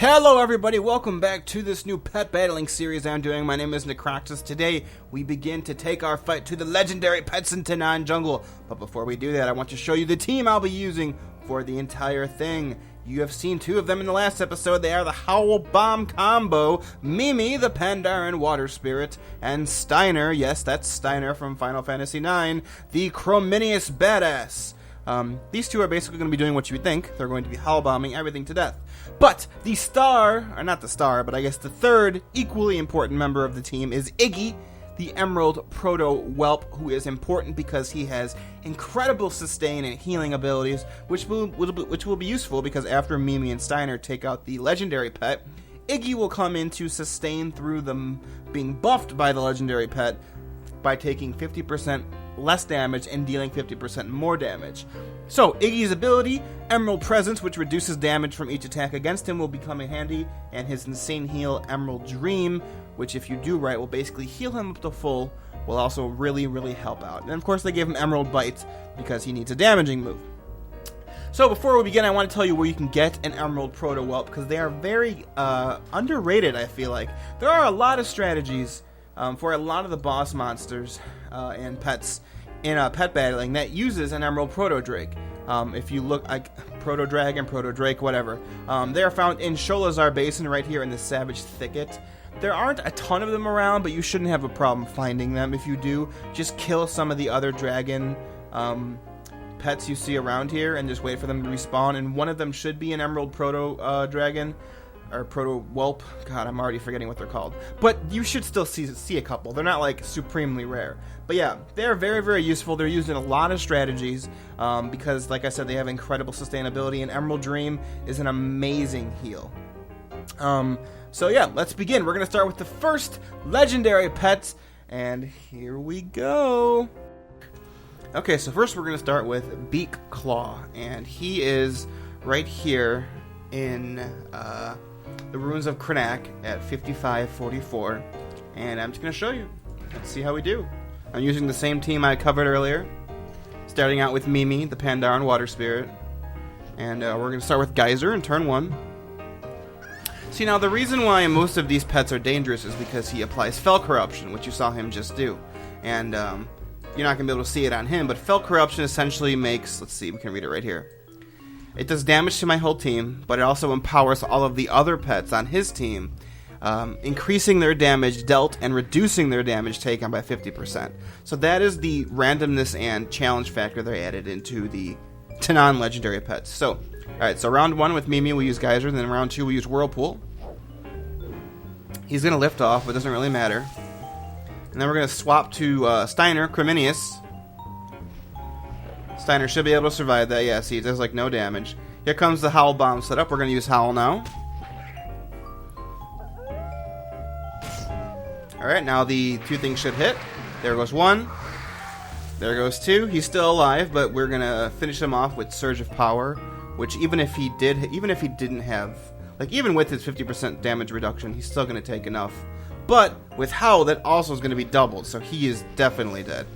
Hello everybody, welcome back to this new pet battling series I'm doing. My name is Necroxis. Today we begin to take our fight to the legendary pets in Tanaan jungle. But before we do that, I want to show you the team I'll be using for the entire thing. You have seen two of them in the last episode. They are the HOWL BOMB combo, Mimi, the Pandaren water spirit, and Steiner, yes, that's Steiner from Final Fantasy IX, the Chrominius badass. These two are basically going to be doing what you would think. They're going to be howl bombing everything to death. But the star, or not the star, but I guess the third equally important member of the team is Iggy, the Emerald Proto-Whelp, who is important because he has incredible sustain and healing abilities, which will be useful because after Mimi and Steiner take out the legendary pet, Iggy will come in to sustain through them being buffed by the legendary pet by taking 50% less damage and dealing 50% more damage. So, Iggy's ability, Emerald Presence, which reduces damage from each attack against him, will become handy, and his insane heal, Emerald Dream, which if you do right will basically heal him up to full, will also really help out. And of course they gave him Emerald Bite because he needs a damaging move. So before we begin, I want to tell you where you can get an Emerald Proto-Whelp, because they are very underrated, I feel like. There are a lot of strategies for a lot of the boss monsters and pets in pet battling that uses an Emerald Proto-Drake. If you look like Proto-Dragon, Proto-Drake, whatever. They are found in Sholazar Basin right here in the Savage Thicket. There aren't a ton of them around, but you shouldn't have a problem finding them. If you do, just kill some of the other dragon pets you see around here and just wait for them to respawn, and one of them should be an Emerald Proto-Dragon. Or Proto-Whelp. God, I'm already forgetting what they're called. But you should still see a couple. They're not, like, supremely rare. But yeah, they're very useful. They're used in a lot of strategies because, like I said, they have incredible sustainability, and Emerald Dream is an amazing heal. So yeah, let's begin. We're going to start with the first legendary pet, and here we go. Okay, so first we're going to start with Beakclaw, and he is right here in the Ruins of Krenak at 5544, and I'm just going to show you. Let's see how we do. I'm using the same team I covered earlier, starting out with Mimi, the Pandaren water spirit, and we're going to start with Geyser in turn 1. See, now the reason why most of these pets are dangerous is because he applies Fel Corruption, which you saw him just do, and you're not going to be able to see it on him, but Fel Corruption essentially makes, let's see, we can read it right here. It does damage to my whole team, but it also empowers all of the other pets on his team, increasing their damage dealt and reducing their damage taken by 50%. So that is the randomness and challenge factor they added into the Tanaan legendary pets. So, alright, so round 1 with Mimi we use Geyser, then round 2 we use Whirlpool. He's going to lift off, but it doesn't really matter. And then we're going to swap to Steiner, Chrominius. Steiner should be able to survive that. Yeah, see, it does like no damage. Here comes the Howl Bomb setup. We're going to use Howl now. Alright, now the two things should hit. There goes 1. There goes 2. He's still alive, but we're going to finish him off with Surge of Power, which even if he didn't have, like even with his 50% damage reduction, he's still going to take enough. But with Howl, that also is going to be doubled, so he is definitely dead.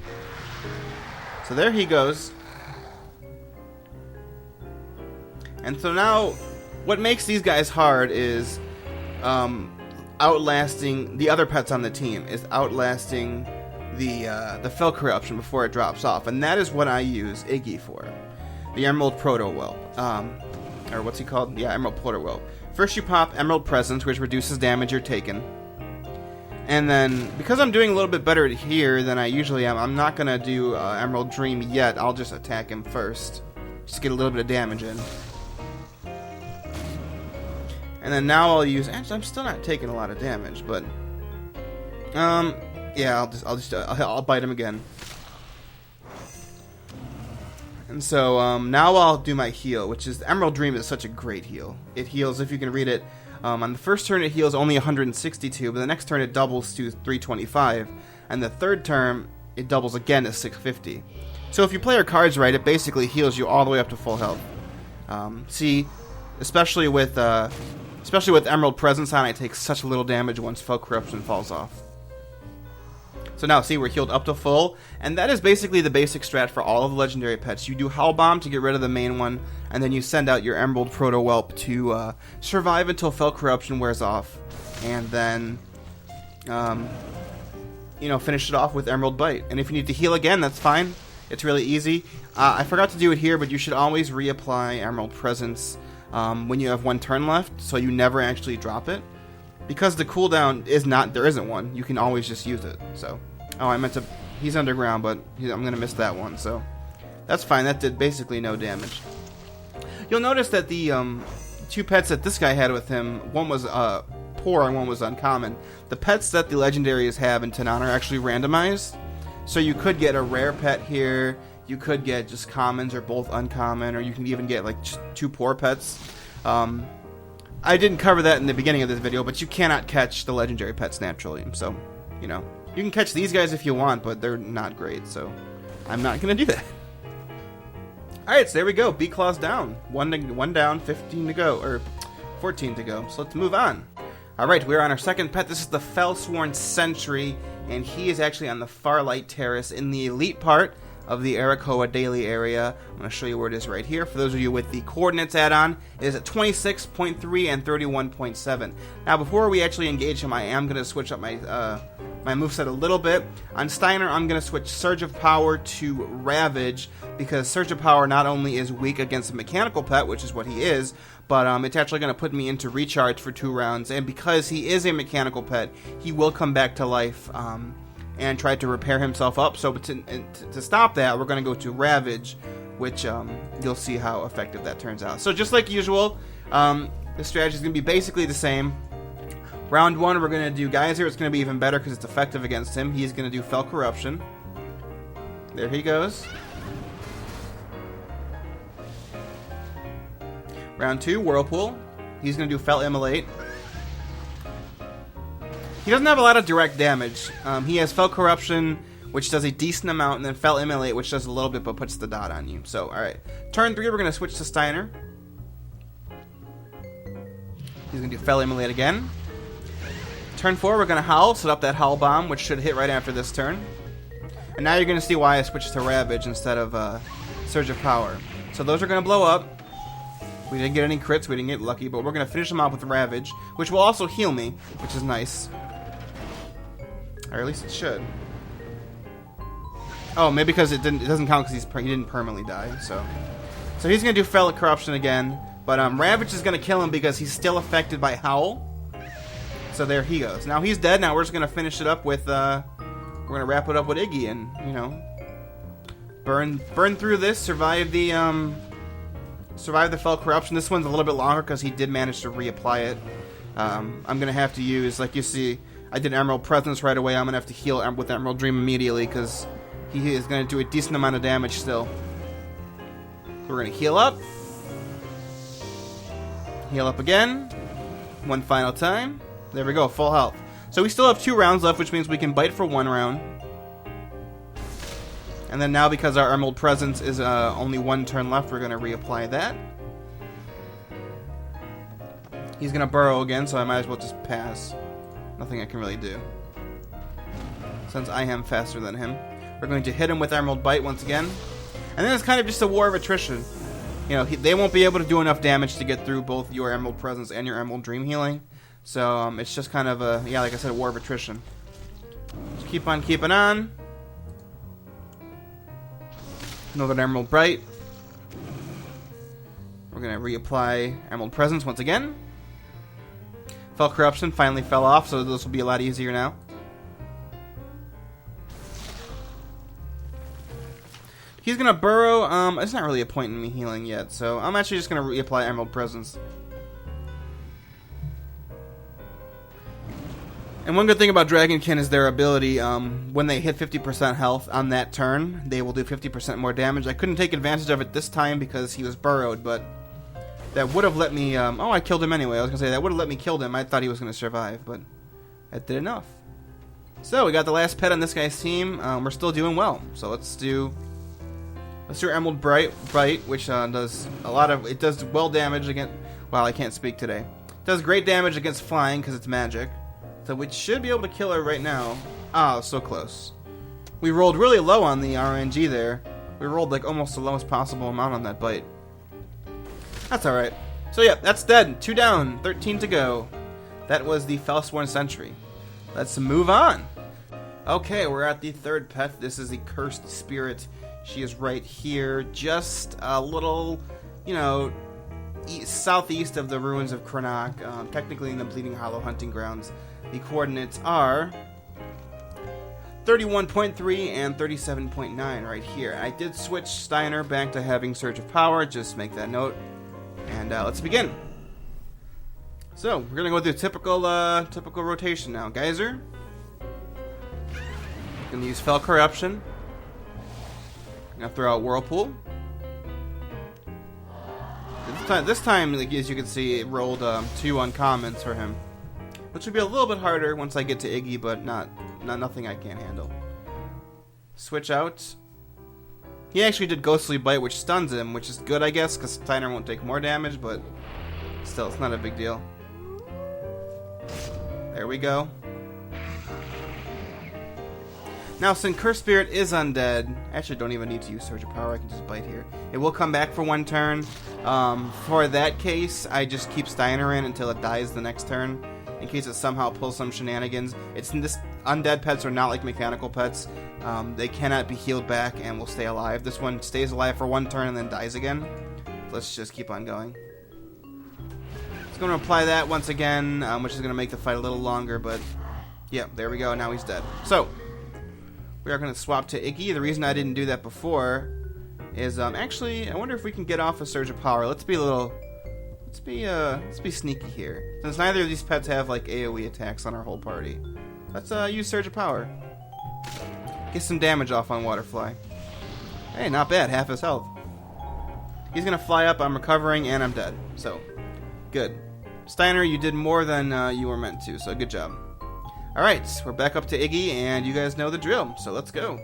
So there he goes. And so now, what makes these guys hard is outlasting the other pets on the team, is outlasting the Fel Corruption before it drops off. And that is what I use Iggy for. The Emerald Proto-Whelp. Or what's he called? Yeah, Emerald Proto-Whelp. First you pop Emerald Presence, which reduces damage you're taking. And then, because I'm doing a little bit better here than I usually am, I'm not going to do Emerald Dream yet. I'll just attack him first. Just get a little bit of damage in. And then now I'll use... Actually, I'm still not taking a lot of damage, but... yeah, I'll bite him again. And so, now I'll do my heal, which is... Emerald Dream is such a great heal. It heals, if you can read it... on the first turn it heals only 162, but the next turn it doubles to 325, and the third turn it doubles again to 650. So if you play your cards right, it basically heals you all the way up to full health. See, especially with Emerald Presence on, it takes such little damage once Fel Corruption falls off. So now, see, we're healed up to full, and that is basically the basic strat for all of the legendary pets. You do HOWL BOMB to get rid of the main one, and then you send out your Emerald Proto-Whelp to survive until Fel Corruption wears off, and then, you know, finish it off with Emerald Bite. And if you need to heal again, that's fine. It's really easy. I forgot to do it here, but you should always reapply Emerald Presence when you have 1 turn left, so you never actually drop it. Because the cooldown is not, there isn't one. You can always just use it. So, oh, I meant to. He's underground, but I'm gonna miss that one. So, that's fine. That did basically no damage. You'll notice that the 2 pets that this guy had with him, one was poor and one was uncommon. The pets that the legendaries have in Tanaan are actually randomized. So you could get a rare pet here. You could get just commons or both uncommon, or you can even get like just 2 poor pets. I didn't cover that in the beginning of this video, but you cannot catch the legendary pets naturally. So, you know, you can catch these guys if you want, but they're not great, so I'm not going to do that. Alright, so there we go. Beakclaw's down. One down, 15 to go, or 14 to go. So let's move on. Alright, we're on our second pet. This is the Felsworn Sentry, and he is actually on the far light terrace in the elite part of the Arakoa daily area. I'm going to show you where it is right here. For those of you with the coordinates add-on, it is at 26.3 and 31.7. Now, before we actually engage him, I am going to switch up my my moveset a little bit. On Steiner, I'm going to switch Surge of Power to Ravage, because Surge of Power not only is weak against a mechanical pet, which is what he is, but it's actually going to put me into recharge for 2 rounds, and because he is a mechanical pet, he will come back to life and try to repair himself up. So to stop that, we're going to go to Ravage, which you'll see how effective that turns out. So just like usual, the strategy is going to be basically the same. Round 1, we're going to do Geyser. It's going to be even better because it's effective against him. He's going to do Fel Corruption. There he goes. Round 2, Whirlpool. He's going to do Fel Immolate. He doesn't have a lot of direct damage. He has Fel Corruption, which does a decent amount, and then Fel Immolate, which does a little bit but puts the dot on you. So, alright. Turn 3, we're going to switch to Steiner. He's going to do Fel Immolate again. Turn 4, we're going to Howl, set up that HOWL BOMB, which should hit right after this turn. And now you're going to see why I switched to Ravage instead of Surge of Power. So those are going to blow up. We didn't get any crits, we didn't get lucky, but we're going to finish them off with Ravage, which will also heal me, which is nice. Or at least it should. Oh, maybe because it doesn't count because he didn't permanently die. So he's gonna do Fel Corruption again, but Ravage is gonna kill him because he's still affected by Howl. So there he goes. Now he's dead. Now we're just gonna finish it up with we're gonna wrap it up with Iggy and, you know, burn through this, survive the Fel Corruption. This one's a little bit longer because he did manage to reapply it. I'm gonna have to use, like you see, I did Emerald Presence right away. I'm going to have to heal with Emerald Dream immediately because he is going to do a decent amount of damage still. We're going to heal up. Heal up again. One final time. There we go, full health. So we still have 2 rounds left, which means we can bite for 1 round. And then now, because our Emerald Presence is only 1 turn left, we're going to reapply that. He's going to burrow again, so I might as well just pass. Nothing I can really do, since I am faster than him. We're going to hit him with Emerald Bite once again. And then it's kind of just a war of attrition. You know, they won't be able to do enough damage to get through both your Emerald Presence and your Emerald Dream Healing. So it's just kind of a, yeah, like I said, a war of attrition. Just keep on keeping on. Another Emerald Bite. We're going to reapply Emerald Presence once again. Fel Corruption finally fell off, so this will be a lot easier now. He's going to burrow. It's not really a point in me healing yet, so I'm actually just going to reapply Emerald Presence. And one good thing about Dragonkin is their ability, when they hit 50% health on that turn, they will do 50% more damage. I couldn't take advantage of it this time because he was burrowed, but that would have let me, oh, I killed him anyway. I was going to say, that would have let me kill him. I thought he was going to survive, but that did enough. So, we got the last pet on this guy's team. We're still doing well. So, let's do Emerald Bite, which does a lot of, it does well damage against, well, I can't speak today. It does great damage against flying because it's magic. So, we should be able to kill her right now. Oh, so close. We rolled really low on the RNG there. We rolled like almost the lowest possible amount on that bite. That's alright. So yeah, that's dead. 2 down, 13 to go. That was the Felsworn Sentry. Let's move on. Okay, we're at the third pet. This is the Cursed Spirit. She is right here, just a little, you know, southeast of the ruins of Croak, technically in the Bleeding Hollow hunting grounds. The coordinates are 31.3 and 37.9 right here. I did switch Steiner back to having Surge of Power, just make that note. And let's begin. So, we're gonna go through typical rotation now. Geyser. Gonna use Fel Corruption. Gonna throw out Whirlpool. This time, like, as you can see, it rolled 2 uncommons for him, which would be a little bit harder once I get to Iggy, but nothing I can't handle. Switch out. He actually did Ghostly Bite, which stuns him, which is good, I guess, because Steiner won't take more damage, but still, it's not a big deal. There we go. Now, since Cursed Spirit is undead, I actually don't even need to use Surge of Power, I can just bite here. It will come back for 1 turn. For that case, I just keep Steiner in until it dies the next turn, in case it somehow pulls some shenanigans. Undead pets are not like mechanical pets. They cannot be healed back and will stay alive. This one stays alive for 1 turn and then dies again. Let's just keep on going. It's going to apply that once again, which is going to make the fight a little longer, but yeah, there we go. Now he's dead. So, we are going to swap to Iggy. The reason I didn't do that before is, actually, I wonder if we can get off a Surge of Power. Let's be sneaky here. Since neither of these pets have, like, AoE attacks on our whole party. Let's, use Surge of Power. Get some damage off on Waterfly. Hey, not bad. Half his health. He's going to fly up. I'm recovering, and I'm dead. So, good. Steiner, you did more than you were meant to, so good job. Alright, we're back up to Iggy, and you guys know the drill, so let's go.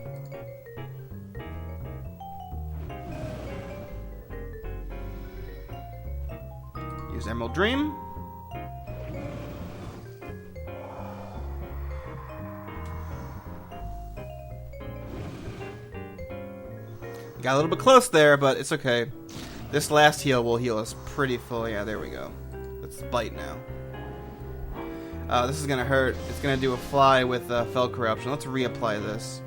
Use Emerald Dream. Got a little bit close there, but it's okay. This last heal will heal us pretty full. Yeah, there we go. Let's bite now. This is gonna hurt. It's gonna do a fly with Fel Corruption. Let's reapply this.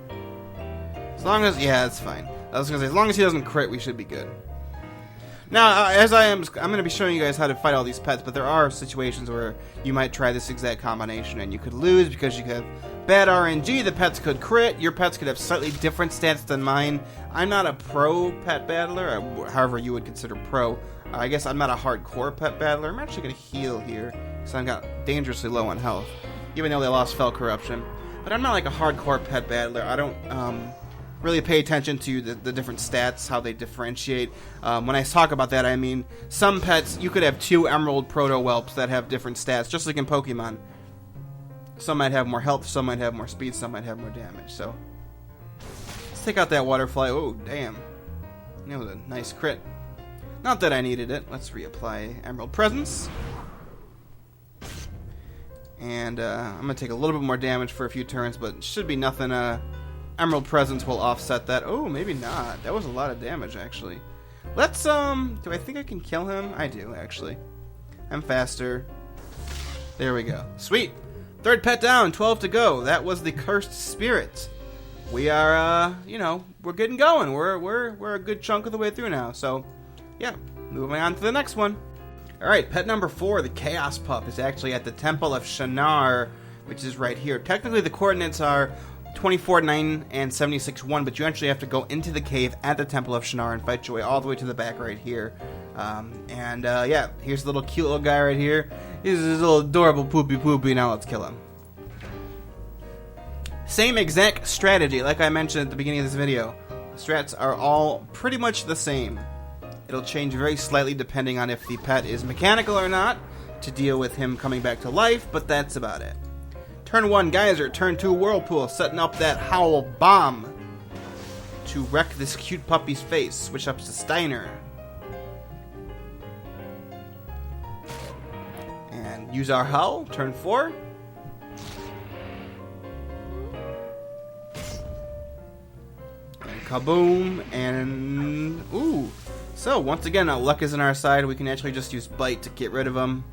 As long as, yeah, it's fine. I was gonna say, as long as he doesn't crit, we should be good. Now, I'm gonna be showing you guys how to fight all these pets, but there are situations where you might try this exact combination and you could lose because you could have bad RNG. The pets could crit. Your pets could have slightly different stats than mine. I'm not a pro pet battler, however you would consider pro. I guess I'm not a hardcore pet battler. I'm actually gonna heal here. So I got dangerously low on health, even though they lost Fel Corruption. But I'm not like a hardcore pet battler. I don't really pay attention to the different stats, how they differentiate. When I talk about that, I mean some pets, you could have 2 Emerald Proto-Whelps that have different stats, just like in Pokemon. Some might have more health, some might have more speed, some might have more damage. So let's take out that Waterfly. Oh, damn. That was a nice crit. Not that I needed it. Let's reapply Emerald Presence. And I'm going to take a little bit more damage for a few turns, but it should be nothing. Emerald Presence will offset that. Oh, maybe not. That was a lot of damage, actually. Let's, do I think I can kill him? I do, actually. I'm faster. There we go. Sweet. Third pet down, 12 to go. That was the Cursed Spirit. We are, you know, we're getting going. We're a good chunk of the way through now. So, yeah, moving on to the next one. Alright, pet number 4, the Chaos Pup, is actually at the Temple of Shannara, which is right here. Technically, the coordinates are 24-9 and 76-1, but you actually have to go into the cave at the Temple of Shannara and fight your way all the way to the back right here. Yeah, here's the little cute little guy right here. He's this little adorable poopy. Now let's kill him. Same exact strategy, like I mentioned at the beginning of this video. The strats are all pretty much the same. It'll change very slightly depending on if the pet is mechanical or not to deal with him coming back to life, but that's about it. Turn 1, Geyser. Turn 2, Whirlpool. Setting up that HOWL BOMB to wreck this cute puppy's face. Switch up to Steiner. And use our Howl. Turn 4. Kaboom, and ooh. So once again, luck is on our side. We can actually just use Bite to get rid of him,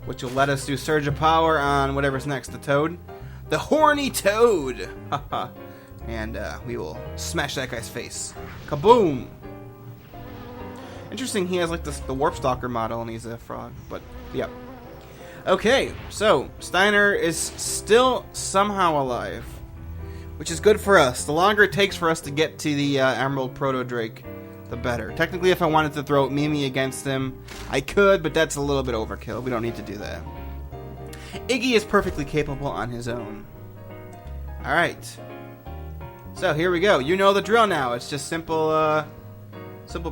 which will let us do Surge of Power on whatever's next, the Toad. The Horny Toad! Haha. And we will smash that guy's face. Kaboom! Interesting, he has like the Warp Stalker model and he's a frog, but yep. Okay, so Steiner is still somehow alive, which is good for us. The longer it takes for us to get to the Emerald Proto Drake, the better. Technically, if I wanted to throw Mimi against him, I could, but that's a little bit overkill. We don't need to do that. Iggy is perfectly capable on his own. Alright. So, here we go. You know the drill now. It's just simple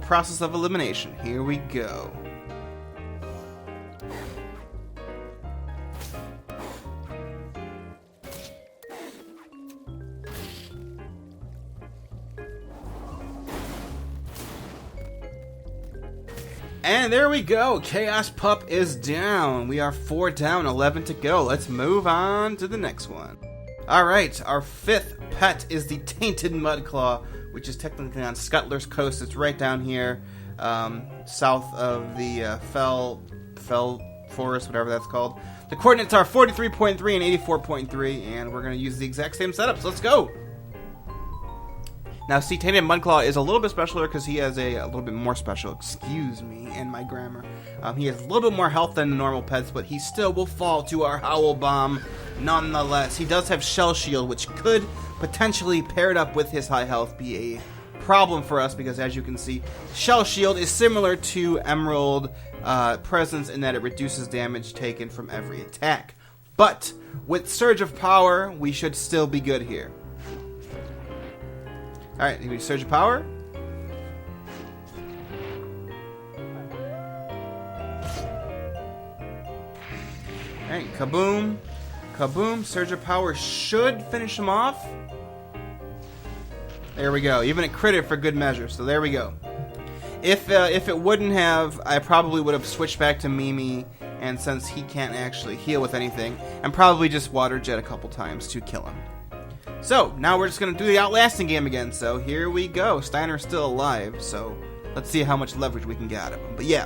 process of elimination. Here we go. And there we go. Chaos Pup is down. We are 4 down, 11 to go. Let's move on to the next one. Alright, our 5th pet is the Tainted Mudclaw, which is technically on Scuttler's Coast. It's right down here, south of the Fell Forest, whatever that's called. The coordinates are 43.3 and 84.3, and we're going to use the exact same setups. Let's go! Now, see, Tainted Mudclaw is a little bit specialer because he has a little bit more special. Excuse me and my grammar. He has a little bit more health than the normal pets, but he still will fall to our Howl Bomb nonetheless. He does have Shell Shield, which could potentially, paired up with his high health, be a problem for us because, as you can see, Shell Shield is similar to Emerald Presence in that it reduces damage taken from every attack. But with Surge of Power, we should still be good here. Alright, we Surge of Power. Alright, kaboom. Kaboom. Surge of Power should finish him off. There we go. Even a crit for good measure, so there we go. If it wouldn't have, I probably would have switched back to Mimi, and since he can't actually heal with anything, and probably just Water Jet a couple times to kill him. So, now we're just going to do the Outlasting game again, so here we go. Steiner's still alive, so let's see how much leverage we can get out of him. But yeah,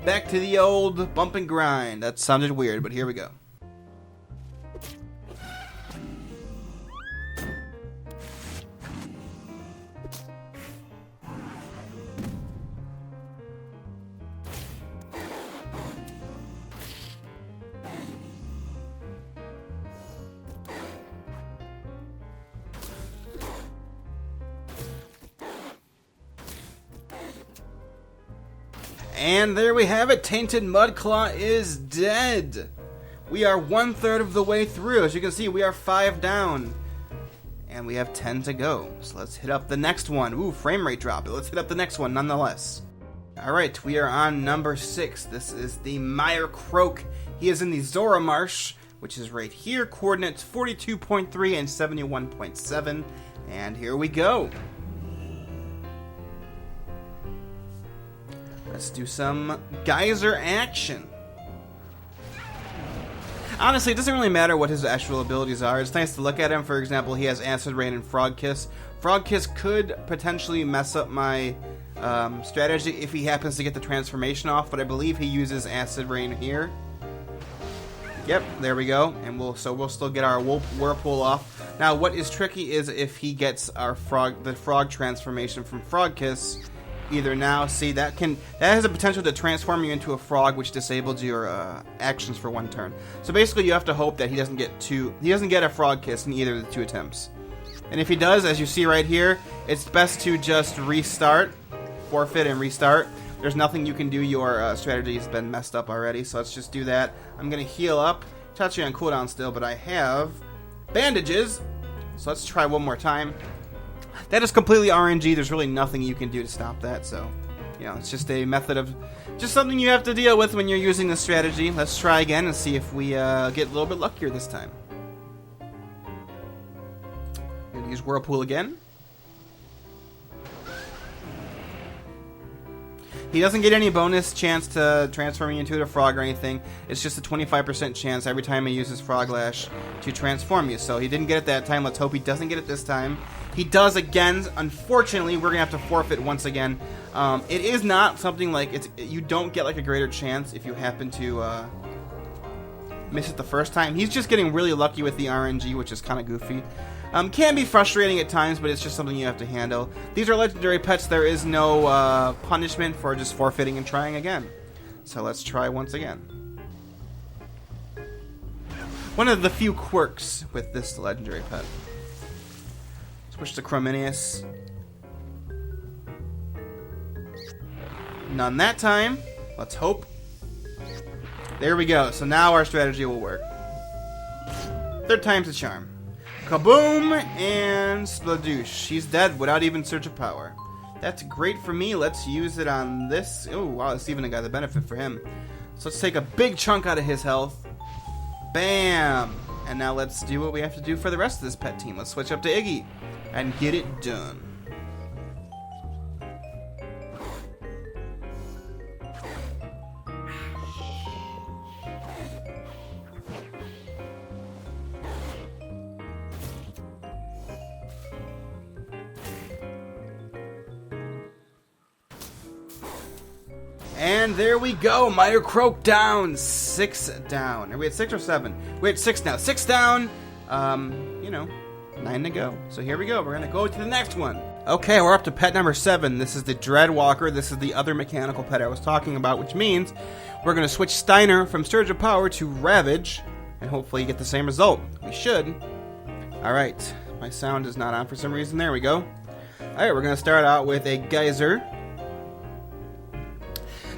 back to the old bump and grind. That sounded weird, but here we go. And there we have it. Tainted Mudclaw is dead. We are 1/3 of the way through. As you can see, we are 5 down. And we have 10 to go. So let's hit up the next one. Ooh, frame rate drop. But let's hit up the next one nonetheless. Alright, we are on number 6. This is the Meer Croak. He is in the Zora Marsh, which is right here. Coordinates 42.3 and 71.7. And here we go. Let's do some geyser action. Honestly, it doesn't really matter what his actual abilities are. It's nice to look at him. For example, he has Acid Rain and Frog Kiss. Frog Kiss could potentially mess up my strategy if he happens to get the transformation off, but I believe he uses Acid Rain here. Yep, there we go. And we'll still get our Whirlpool off. Now, what is tricky is if he gets our the frog transformation from Frog Kiss. Either now, see, that has a potential to transform you into a frog, which disables your actions for 1 turn. So basically, you have to hope that he doesn't get a Frog Kiss in either of the 2 attempts. And if he does, as you see right here, it's best to just restart, forfeit and restart. There's nothing you can do. Your strategy has been messed up already, so let's just do that. I'm gonna heal up. It's actually on cooldown still, but I have bandages, so let's try one more time. That is completely RNG. There's really nothing you can do to stop that, so, you know, it's just a method of, just something you have to deal with when you're using this strategy. Let's try again and see if we get a little bit luckier this time. I'm gonna use Whirlpool again. He doesn't get any bonus chance to transform you into a frog or anything. It's just a 25% chance every time he uses Frog Lash to transform you. So he didn't get it that time. Let's hope he doesn't get it this time. He does again. Unfortunately, we're gonna have to forfeit once again. It is not something like you don't get like a greater chance if you happen to miss it the first time. He's just getting really lucky with the RNG, which is kind of goofy. Can be frustrating at times, but it's just something you have to handle. These are legendary pets. There is no punishment for just forfeiting and trying again. So let's try once again. One of the few quirks with this legendary pet. Switch to Chrominius. None that time. Let's hope. There we go. So now our strategy will work. Third time's a charm. Kaboom and Spladoosh. She's dead without even Surge of Power. That's great for me. Let's use it on this. Oh, wow. It's even got the benefit for him. So let's take a big chunk out of his health. Bam. And now let's do what we have to do for the rest of this pet team. Let's switch up to Iggy and get it done. And there we go. Meyer Croak down. 6 down. Are we at 6 or 7? We're at 6 now. 6 down. 9 to go. So here we go. We're going to go to the next one. Okay, we're up to pet number 7. This is the Dreadwalker. This is the other mechanical pet I was talking about, which means we're going to switch Steiner from Surge of Power to Ravage and hopefully get the same result. We should. Alright. My sound is not on for some reason. There we go. Alright, we're going to start out with a Geyser.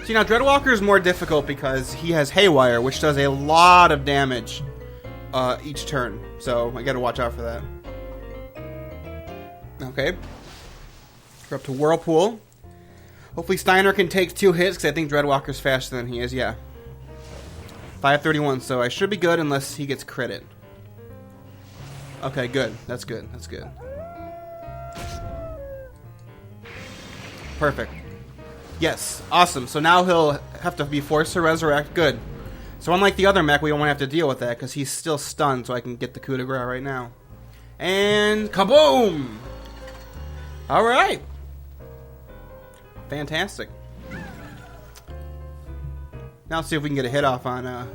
See, now Dreadwalker is more difficult because he has Haywire, which does a lot of damage each turn. So I gotta watch out for that. Okay. We're up to Whirlpool. Hopefully Steiner can take 2 hits, because I think Dreadwalker's faster than he is. Yeah. 531, so I should be good unless he gets critted. Okay, good. That's good. That's good. Perfect. Yes, awesome. So now he'll have to be forced to resurrect. Good. So unlike the other mech, we won't have to deal with that because he's still stunned, so I can get the coup de grace right now. And kaboom! Alright. Fantastic. Now let's see if we can get a hit off on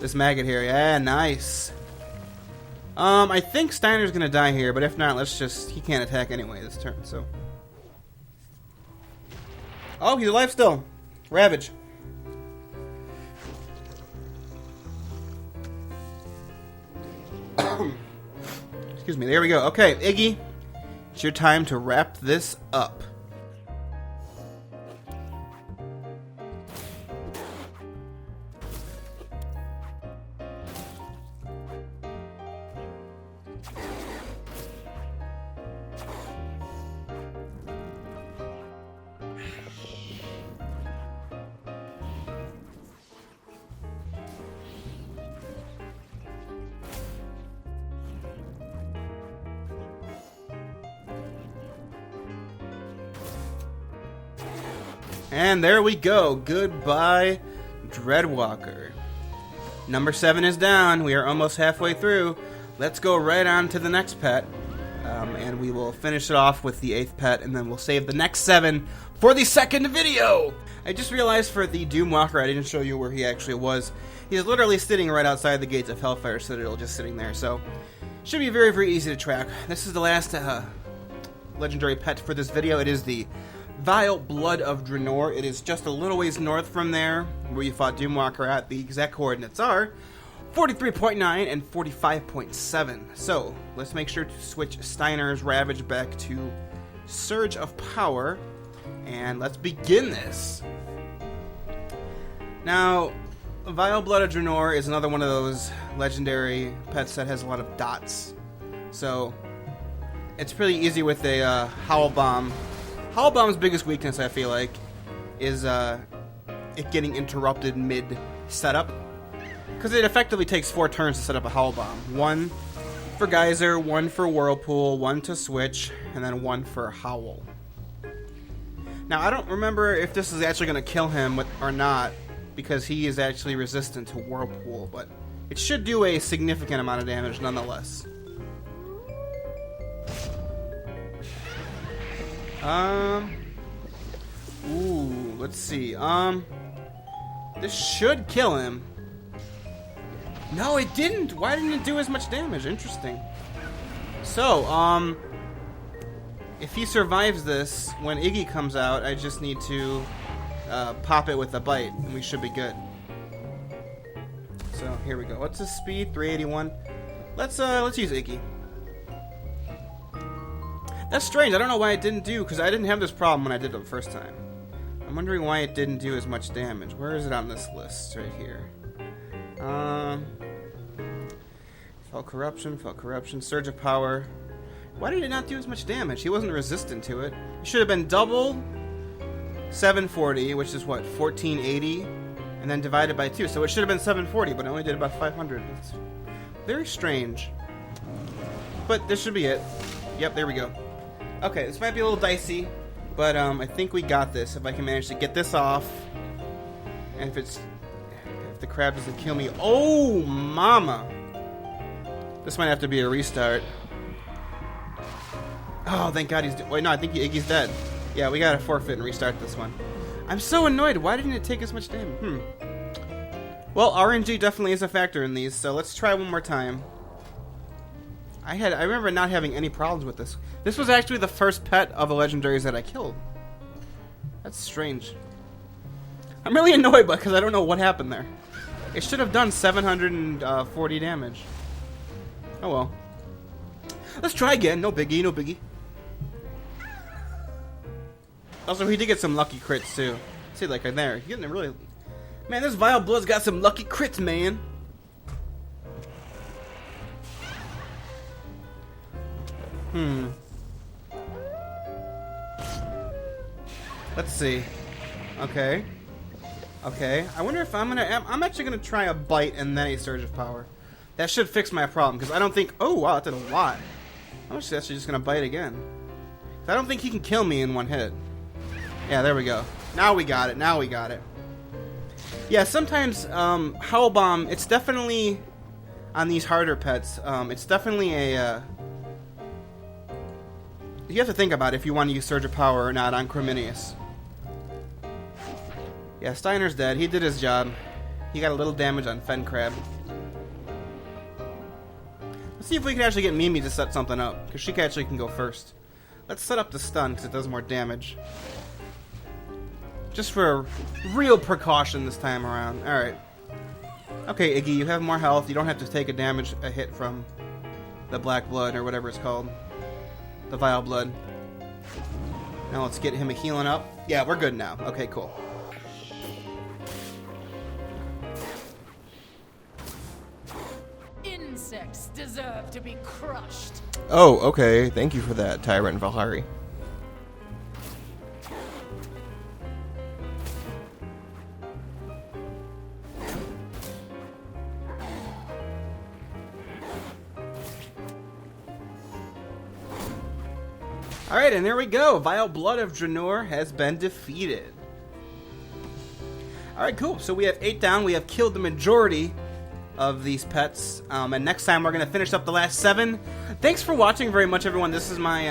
this maggot here. Yeah, nice. I think Steiner's going to die here, but if not, let's just... He can't attack anyway this turn, so... Oh, he's alive still. Ravage. Excuse me. There we go. Okay, Iggy. It's your time to wrap this up. And there we go. Goodbye, Dreadwalker. Number 7 is down. We are almost halfway through. Let's go right on to the next pet. And we will finish it off with the 8th pet, and then we'll save the next 7 for the second video. I just realized for the Doomwalker, I didn't show you where he actually was. He's literally sitting right outside the gates of Hellfire Citadel, just sitting there. So, should be very, very easy to track. This is the last legendary pet for this video. It is the HOWL Blood of Draenor. It is just a little ways north from there, where you fought Doomwalker at. The exact coordinates are 43.9 and 45.7. So, let's make sure to switch Steiner's Ravage back to Surge of Power, and let's begin this. Now, HOWL Blood of Draenor is another one of those legendary pets that has a lot of dots. So, it's pretty easy with a HOWL Bomb. HOWL Bomb's biggest weakness, I feel like, is it getting interrupted mid-setup. Because it effectively takes 4 turns to set up a HOWL Bomb. 1 for Geyser, 1 for Whirlpool, 1 to switch, and then 1 for Howl. Now, I don't remember if this is actually going to kill him or not, because he is actually resistant to Whirlpool, but it should do a significant amount of damage nonetheless. Ooh, let's see. This should kill him. No, it didn't. Why didn't it do as much damage? Interesting. So, if he survives this, when Iggy comes out, I just need to pop it with a bite, and we should be good. So here we go. What's his speed? 381. Let's use Iggy. That's strange. I don't know why it didn't do, because I didn't have this problem when I did it the first time. I'm wondering why it didn't do as much damage. Where is it on this list? Right here. Felt corruption, surge of power. Why did it not do as much damage? He wasn't resistant to it. It should have been double 740, which is what, 1480, and then divided by 2. So it should have been 740, but it only did about 500. It's very strange. But this should be it. Yep, there we go. Okay, this might be a little dicey, but I think we got this. If I can manage to get this off, and if the crab doesn't kill me. Oh, mama! This might have to be a restart. Oh, thank God he's... Wait, no, I think Iggy's dead. Yeah, we gotta forfeit and restart this one. I'm so annoyed. Why didn't it take as much damage? Well, RNG definitely is a factor in these, so let's try one more time. I remember not having any problems with this. This was actually the first pet of the Legendaries that I killed. That's strange. I'm really annoyed because I don't know what happened there. It should have done 740 damage. Oh well. Let's try again. No biggie, no biggie. Also, he did get some lucky crits too. See, like right there, he's getting a really... Man, this Vile Blood's got some lucky crits, man. Let's see. Okay. Okay. I wonder if I'm actually gonna try a bite and then a surge of power. That should fix my problem, because I don't think... Oh, wow, that did a lot. I'm actually just gonna bite again. I don't think he can kill me in one hit. Yeah, there we go. Now we got it. Now we got it. Yeah, sometimes HOWL BOMB, it's definitely... On these harder pets, it's definitely a... You have to think about if you want to use Surge of Power or not on Crominius. Yeah, Steiner's dead. He did his job. He got a little damage on Fen Crab. Let's see if we can actually get Mimi to set something up, because she actually can go first. Let's set up the stun, because it does more damage. Just for real precaution this time around. Alright. Okay, Iggy, you have more health. You don't have to take a hit from the Black Blood, or whatever it's called. The Vile Blood. Now let's get him a healing up. Yeah, we're good now. Okay, cool. Insects deserve to be crushed. Oh, okay. Thank you for that, Tyrant Valhari. Alright, and there we go. Vile Blood of Draenor has been defeated. Alright, cool. So we have 8 down. We have killed the majority of these pets. And next time we're going to finish up the last 7. Thanks for watching very much, everyone. This is my...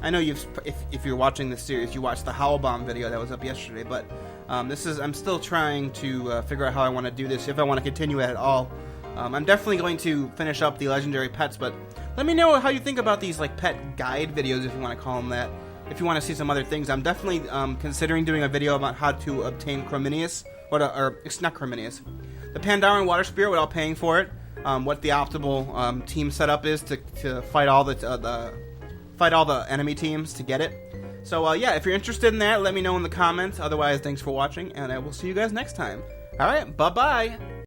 I know if you're watching this series, you watched the HOWL BOMB video that was up yesterday. But I'm still trying to figure out how I want to do this, if I want to continue it at all. I'm definitely going to finish up the legendary pets, but let me know how you think about these like pet guide videos, if you want to call them that. If you want to see some other things, I'm definitely considering doing a video about how to obtain Crominius, or it's not Crominius, the Pandaren Water Spirit without paying for it. What the optimal team setup is to fight all the enemy teams to get it. So yeah, if you're interested in that, let me know in the comments. Otherwise, thanks for watching, and I will see you guys next time. All right, bye bye.